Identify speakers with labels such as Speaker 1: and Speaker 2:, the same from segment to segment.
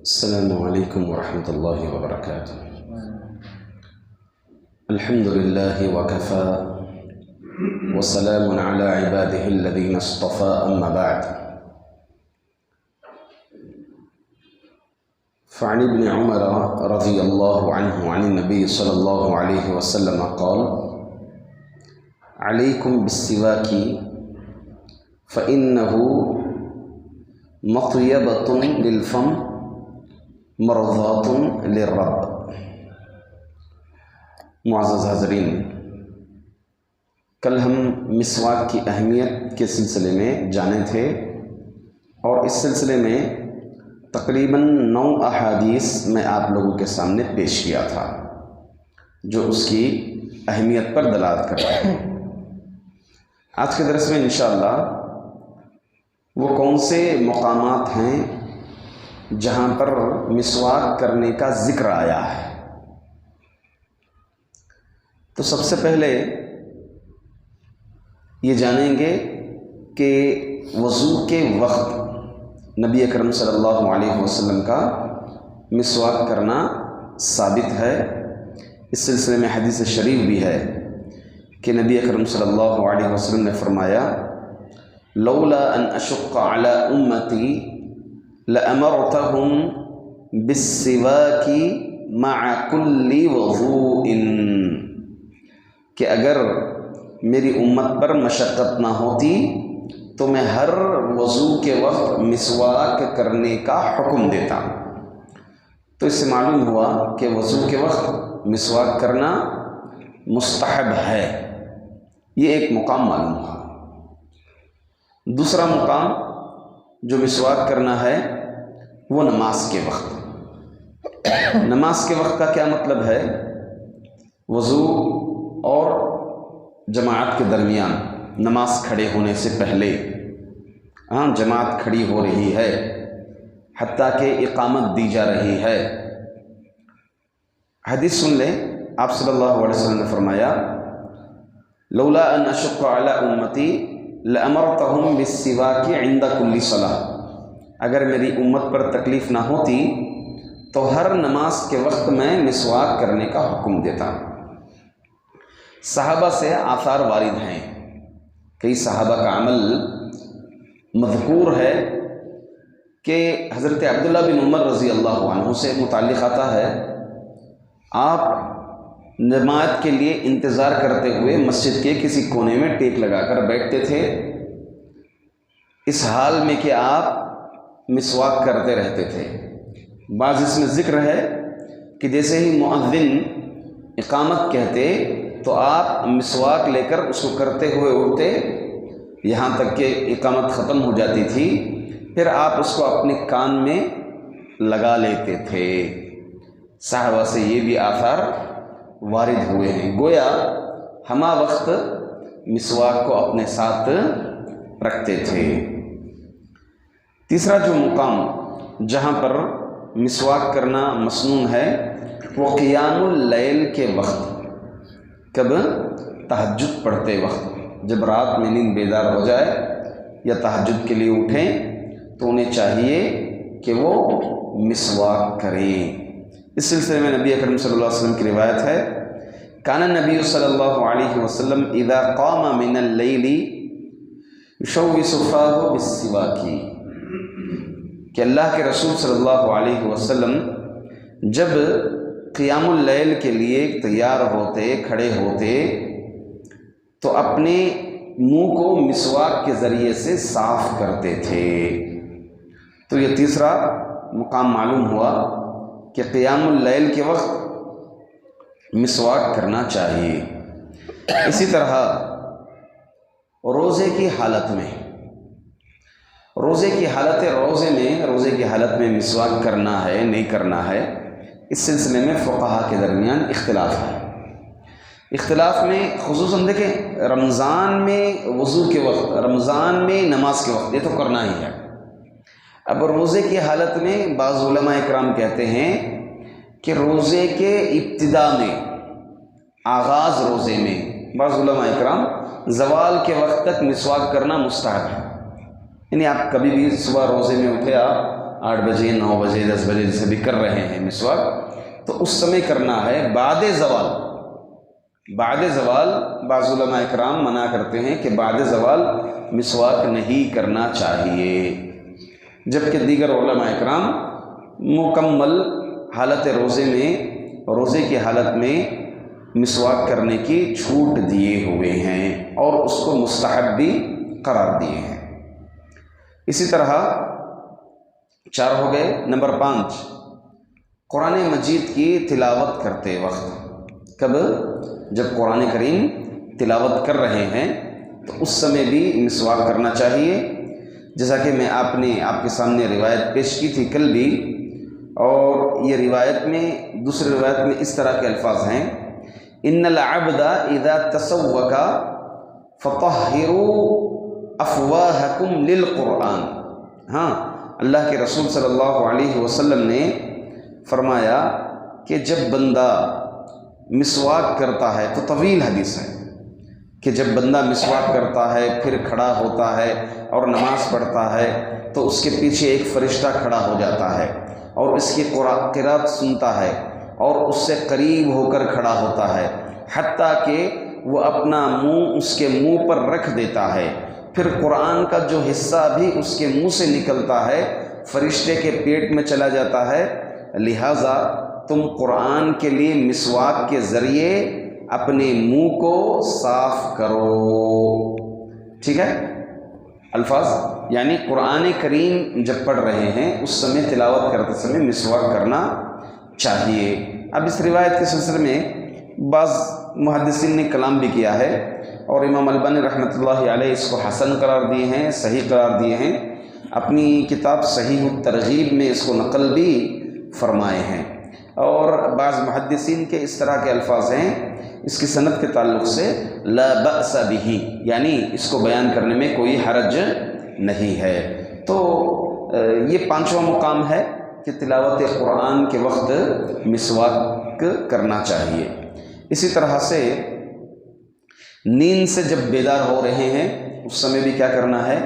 Speaker 1: السلام علیکم ورحمۃ اللہ وبرکاتہ۔ الحمد للہ وکفی وسلام علی عبادہ الذین اصطفی، اما بعد۔ فعن ابن عمر رضی اللہ عنہ عن النبی صلی اللہ علیہ وسلم قال: علیکم بالسواک فإنہ مطیبۃ للفم مرضات للرب۔ معزز حاضرین، کل ہم مسواک کی اہمیت کے سلسلے میں جانے تھے اور اس سلسلے میں تقریباً 9 احادیث میں آپ لوگوں کے سامنے پیش کیا تھا جو اس کی اہمیت پر دلالت کرتے ہیں۔ آج کے درس میں انشاءاللہ وہ کون سے مقامات ہیں جہاں پر مسواک کرنے کا ذکر آیا ہے۔ تو سب سے پہلے یہ جانیں گے کہ وضو کے وقت نبی اکرم صلی اللہ علیہ وسلم کا مسواک کرنا ثابت ہے۔ اس سلسلے میں حدیث شریف بھی ہے کہ نبی اکرم صلی اللہ علیہ وسلم نے فرمایا: لولا ان اشق علی امتی لأمرتهم بالسواک مع کل وضوء، کہ اگر میری امت پر مشقت نہ ہوتی تو میں ہر وضو کے وقت مسواک کرنے کا حکم دیتا۔ تو اس سے معلوم ہوا کہ وضو کے وقت مسواک کرنا مستحب ہے، یہ ایک مقام معلوم ہوا۔ دوسرا مقام جو مسواک کرنا ہے وہ نماز کے وقت۔ نماز کے وقت کا کیا مطلب ہے؟ وضو اور جماعت کے درمیان نماز کھڑے ہونے سے پہلے، جماعت کھڑی ہو رہی ہے حتیٰ کہ اقامت دی جا رہی ہے۔ حدیث سن لیں، آپ صلی اللہ علیہ وسلم نے فرمایا: لولا ان اشق علی امتی لأمرتهم بالسواک عند کل صلاۃ، اگر میری امت پر تکلیف نہ ہوتی تو ہر نماز کے وقت میں مسواک کرنے کا حکم دیتا۔ صحابہ سے آثار وارد ہیں، کئی صحابہ کا عمل مذکور ہے کہ حضرت عبداللہ بن عمر رضی اللہ عنہ سے متعلق آتا ہے، آپ جماعت کے لیے انتظار کرتے ہوئے مسجد کے کسی کونے میں ٹیک لگا کر بیٹھتے تھے، اس حال میں کہ آپ مسواک کرتے رہتے تھے۔ بعض اس میں ذکر ہے کہ جیسے ہی مؤذن اقامت کہتے تو آپ مسواک لے کر اس کو کرتے ہوئے اٹھتے یہاں تک کہ اقامت ختم ہو جاتی تھی، پھر آپ اس کو اپنے کان میں لگا لیتے تھے۔ صحابہ سے یہ بھی آثار وارد ہوئے ہیں، گویا ہمہ وقت مسواک کو اپنے ساتھ رکھتے تھے۔ تیسرا جو مقام جہاں پر مسواک کرنا مسنون ہے وہ قیام اللیل کے وقت۔ کب؟ تہجد پڑھتے وقت، جب رات میں نیند بیدار ہو جائے یا تہجد کے لیے اٹھیں تو انہیں چاہیے کہ وہ مسواک کریں۔ اس سلسلے میں نبی اکرم صلی اللہ علیہ وسلم کی روایت ہے: کان النبی صلی اللہ علیہ وسلم اذا قام من اللیل یشوس فاہ بالسواک، کہ اللہ کے رسول صلی اللہ علیہ وسلم جب قیام اللیل کے لیے تیار ہوتے، کھڑے ہوتے تو اپنے منہ کو مسواک کے ذریعے سے صاف کرتے تھے۔ تو یہ تیسرا مقام معلوم ہوا کہ قیام اللیل کے وقت مسواک کرنا چاہیے۔ اسی طرح روزے کی حالت میں روزے کی حالت میں مسواک کرنا ہے نہیں کرنا ہے، اس سلسلے میں فقہا کے درمیان اختلاف ہے۔ اختلاف میں خصوصاً دیکھیں رمضان میں وضو کے وقت، رمضان میں نماز کے وقت یہ تو کرنا ہی ہے۔ اب روزے کی حالت میں بعض علماء اکرام کہتے ہیں کہ روزے کے ابتدا میں، آغاز روزے میں، بعض علماء اکرام زوال کے وقت تک مسواک کرنا مستحب ہے، یعنی آپ کبھی بھی صبح روزے میں اٹھے آپ 8 بجے 9 بجے 10 بجے جیسے بھی کر رہے ہیں مسواک، تو اس سمے کرنا ہے بعد زوال۔ بعد زوال بعض علماء اکرام منع کرتے ہیں کہ بعد زوال مسواک نہیں کرنا چاہیے، جبکہ دیگر علماء اکرام مکمل حالت روزے میں، روزے کی حالت میں مسواک کرنے کی چھوٹ دیے ہوئے ہیں اور اس کو مستحب بھی قرار دیے ہیں۔ اسی طرح 4 ہو گئے۔ نمبر 5، قرآن مجید کی تلاوت کرتے وقت، کب؟ جب قرآن کریم تلاوت کر رہے ہیں تو اس سمے بھی مسواک کرنا چاہیے، جیسا کہ میں آپ کے سامنے روایت پیش کی تھی کل بھی، اور یہ روایت میں دوسری روایت میں اس طرح کے الفاظ ہیں، ان العبد اذا تسوک فطہروا افواہکم للقرآن۔ ہاں، اللہ کے رسول صلی اللہ علیہ وسلم نے فرمایا کہ جب بندہ مسواک کرتا ہے، تو طویل حدیث ہے کہ جب بندہ مسواک کرتا ہے پھر کھڑا ہوتا ہے اور نماز پڑھتا ہے تو اس کے پیچھے ایک فرشتہ کھڑا ہو جاتا ہے اور اس کی قرات سنتا ہے اور اس سے قریب ہو کر کھڑا ہوتا ہے، حتیٰ کہ وہ اپنا منہ اس کے منہ پر رکھ دیتا ہے، پھر قرآن کا جو حصہ بھی اس کے منہ سے نکلتا ہے فرشتے کے پیٹ میں چلا جاتا ہے۔ لہٰذا تم قرآن کے لیے مسواک کے ذریعے اپنے منہ کو صاف کرو۔ ٹھیک ہے؟ الفاظ یعنی قرآن کریم جب پڑھ رہے ہیں اس سمے، تلاوت کرتے سمے مسواک کرنا چاہیے۔ اب اس روایت کے سلسلے میں بعض محدثین نے کلام بھی کیا ہے، اور امام البانی رحمۃ اللہ علیہ اس کو حسن قرار دیے ہیں، صحیح قرار دیے ہیں، اپنی کتاب صحیح الترغیب میں اس کو نقل بھی فرمائے ہیں۔ اور بعض محدثین کے اس طرح کے الفاظ ہیں اس کی سند کے تعلق سے لا بأس بہ، یعنی اس کو بیان کرنے میں کوئی حرج نہیں ہے۔ تو یہ 5واں مقام ہے کہ تلاوت قرآن کے وقت مسواک کرنا چاہیے۔ اسی طرح سے نیند سے جب بیدار ہو رہے ہیں اس سمے بھی کیا کرنا ہے؟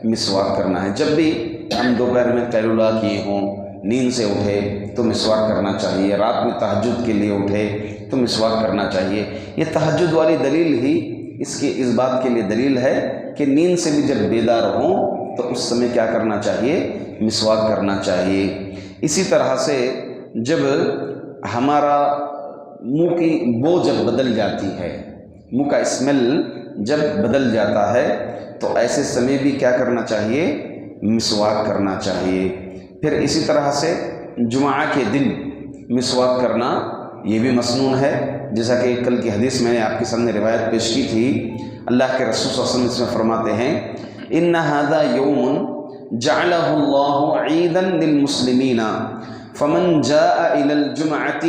Speaker 1: مسواک کرنا ہے۔ جب بھی ہم دوپہر میں قیلولہ کیے ہوں، نیند سے اٹھے تو مسواک کرنا چاہیے، رات میں تہجد کے لیے اٹھے تو مسواک کرنا چاہیے۔ یہ تہجد والی دلیل ہی اس بات کے لیے دلیل ہے کہ نیند سے بھی جب بیدار ہوں تو اس سمے کیا کرنا چاہیے؟ مسواک کرنا چاہیے۔ اسی طرح سے جب ہمارا منہ کی بو جب بدل جاتی ہے، منہ کا اسمیل جب بدل جاتا ہے تو ایسے سمے بھی کیا کرنا چاہیے؟ مسواک کرنا چاہیے۔ پھر اسی طرح سے جمعہ کے دن مسواک کرنا یہ بھی مسنون ہے، جیسا کہ کل کی حدیث میں نے آپ کے سامنے روایت پیش کی تھی۔ اللہ کے رسول صلی اللہ علیہ وسلم اس میں فرماتے ہیں ان ھذا یوم جعلہ اللہ عیدا للمسلمین فمن جاء الى الجمعۃ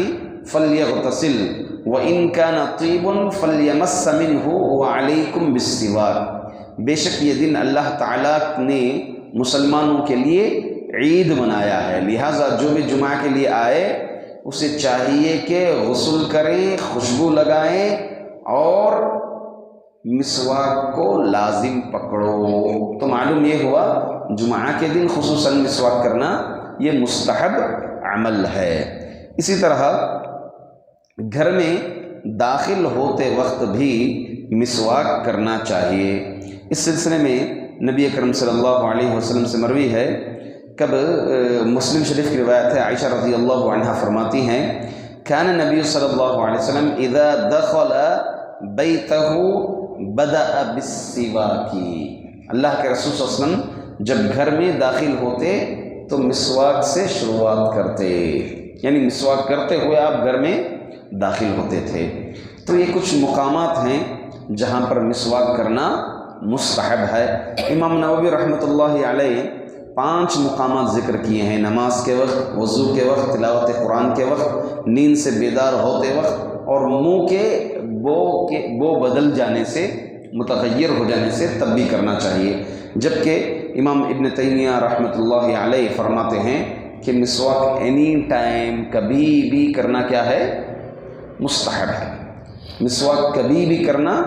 Speaker 1: فلیغتسل وان کان طیب فلیمس منہ وعلیکم بالسواک۔ بے شک یہ دن اللہ تعالیٰ نے مسلمانوں کے لیے عید منایا ہے، لہٰذا جو بھی جمعہ کے لیے آئے اسے چاہیے کہ غسل کریں، خوشبو لگائیں اور مسواک کو لازم پکڑو۔ تو معلوم یہ ہوا جمعہ کے دن خصوصاً مسواک کرنا یہ مستحب عمل ہے۔ اسی طرح گھر میں داخل ہوتے وقت بھی مسواک کرنا چاہیے۔ اس سلسلے میں نبی اکرم صلی اللہ علیہ وسلم سے مروی ہے، کب مسلم شریف کی روایت ہے، عائشہ رضی اللہ عنہا فرماتی ہیں کان نبی صلی اللہ علیہ وسلم اذا دخل بیتہ بدأ بالسواک۔ اللہ کے رسول صلی اللہ علیہ وسلم جب گھر میں داخل ہوتے تو مسواک سے شروعات کرتے، یعنی مسواک کرتے ہوئے آپ گھر میں داخل ہوتے تھے۔ تو یہ کچھ مقامات ہیں جہاں پر مسواک کرنا مستحب ہے۔ امام نووی رحمۃ اللہ علیہ 5 مقامات ذکر کیے ہیں، نماز کے وقت، وضو کے وقت، تلاوت قرآن کے وقت، نیند سے بیدار ہوتے وقت، اور منہ کے بو بدل جانے سے، متغیر ہو جانے سے تب بھی کرنا چاہیے۔ جبکہ امام ابن تیمیہ رحمۃ اللہ علیہ فرماتے ہیں کہ مسواک اینی ٹائم، کبھی بھی کرنا کیا ہے؟ مستحب ہے۔ مسواک کبھی بھی کرنا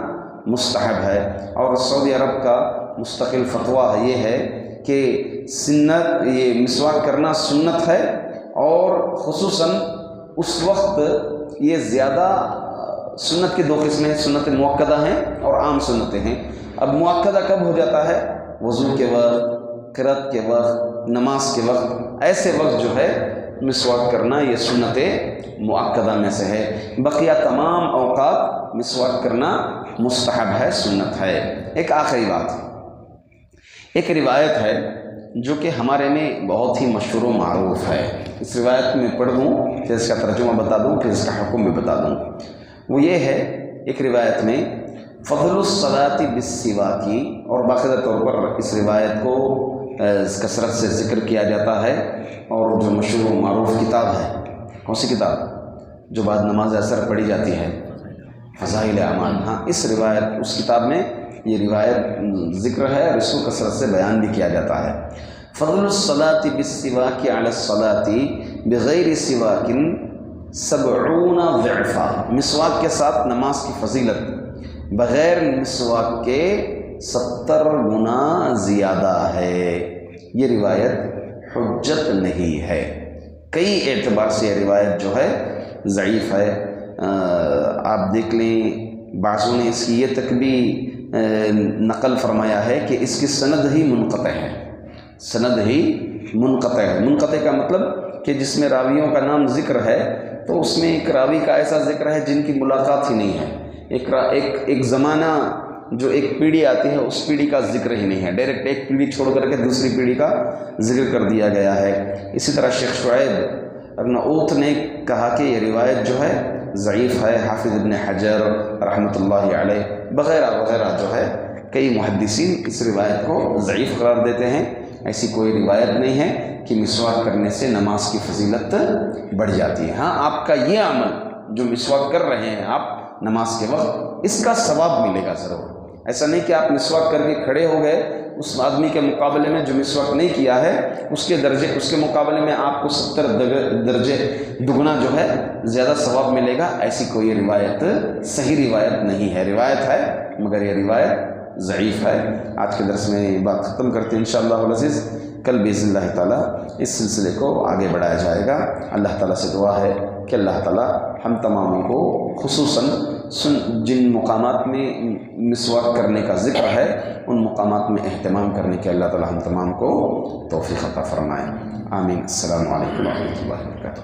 Speaker 1: مستحب ہے۔ اور سعودی عرب کا مستقل فتویٰ یہ ہے کہ یہ مسواک کرنا سنت ہے، اور خصوصاً اس وقت یہ زیادہ سنت کی 2 قسمیں ہیں، سنت مؤکدہ ہیں اور عام سنتیں ہیں۔ اب مؤکدہ کب ہو جاتا ہے؟ وضو کے وقت، قرأت کے وقت، نماز کے وقت، ایسے وقت جو ہے مسواک کرنا یہ سنت مؤکدہ میں سے ہے۔ بقیہ تمام اوقات مسواک کرنا مستحب ہے، سنت ہے۔ ایک آخری بات، ایک روایت ہے جو کہ ہمارے میں بہت ہی مشہور و معروف ہے۔ اس روایت میں پڑھ دوں، پھر اس کا ترجمہ بتا دوں، پھر اس کا حکم بھی بتا دوں۔ وہ یہ ہے، ایک روایت میں فضل الصلاۃ بالسواک، اور باقاعدہ طور پر اس روایت کو کثرت سے ذکر کیا جاتا ہے، اور جو مشہور و معروف کتاب ہے، کون سی کتاب جو بعد نماز اثر پڑھی جاتی ہے؟ فضائل اعمال۔ ہاں، اس روایت، اس کتاب میں یہ روایت ذکر ہے، اور اس کو کثرت سے بیان بھی کیا جاتا ہے۔ فضل الصلاۃ بالسواک علی الصلاۃ بغیر سواک 70 ضعفا، مسواک کے ساتھ نماز کی فضیلت بغیر مسواک کے 70 گنا زیادہ ہے۔ یہ روایت حجت نہیں ہے، کئی اعتبار سے یہ روایت جو ہے ضعیف ہے۔ آپ دیکھ لیں، بعضوں نے اس کی یہ تک بھی نقل فرمایا ہے کہ اس کی سند ہی منقطع ہے، سند ہی منقطع ہے۔ منقطع کا مطلب کہ جس میں راویوں کا نام ذکر ہے تو اس میں ایک راوی کا ایسا ذکر ہے جن کی ملاقات ہی نہیں ہے، ایک زمانہ جو ایک پیڑھی آتی ہے اس پیڑھی کا ذکر ہی نہیں ہے، ڈائریکٹ ایک پیڑھی چھوڑ کر کے دوسری پیڑھی کا ذکر کر دیا گیا ہے۔ اسی طرح شیخ شعیب ابن اوت نے کہا کہ یہ روایت جو ہے ضعیف ہے۔ حافظ ابن حجر رحمۃ اللہ علیہ وغیرہ وغیرہ جو ہے کئی محدثین اس روایت کو ضعیف قرار دیتے ہیں۔ ایسی کوئی روایت نہیں ہے کہ مسواک کرنے سے نماز کی فضیلت بڑھ جاتی ہے۔ ہاں، آپ کا یہ عمل جو مسواک کر رہے ہیں آپ نماز کے وقت، اس کا ثواب ملے گا ضرور۔ ایسا نہیں کہ آپ مسواک کر کے کھڑے ہو گئے، اس آدمی کے مقابلے میں جو مسواک نہیں کیا ہے اس کے مقابلے میں آپ کو 70 درجے دگنا جو ہے زیادہ ثواب ملے گا، ایسی کوئی روایت صحیح روایت نہیں ہے۔ روایت ہے مگر یہ روایت ضعیف ہے۔ آج کے درس میں یہ بات ختم کرتے ہیں انشاءاللہ العزیز۔ کل باذن اللہ تعالیٰ اس سلسلے کو آگے بڑھایا جائے گا۔ اللہ تعالیٰ سے دعا ہے کہ اللہ تعالیٰ ہم تماموں کو خصوصاً جن مقامات میں مسواک کرنے کا ذکر ہے ان مقامات میں اہتمام کرنے کے اللہ تعالیٰ ہم تمام کو توفیق عطا فرمائے۔ آمین۔ السلام علیکم ورحمۃ اللہ وبرکاتہ۔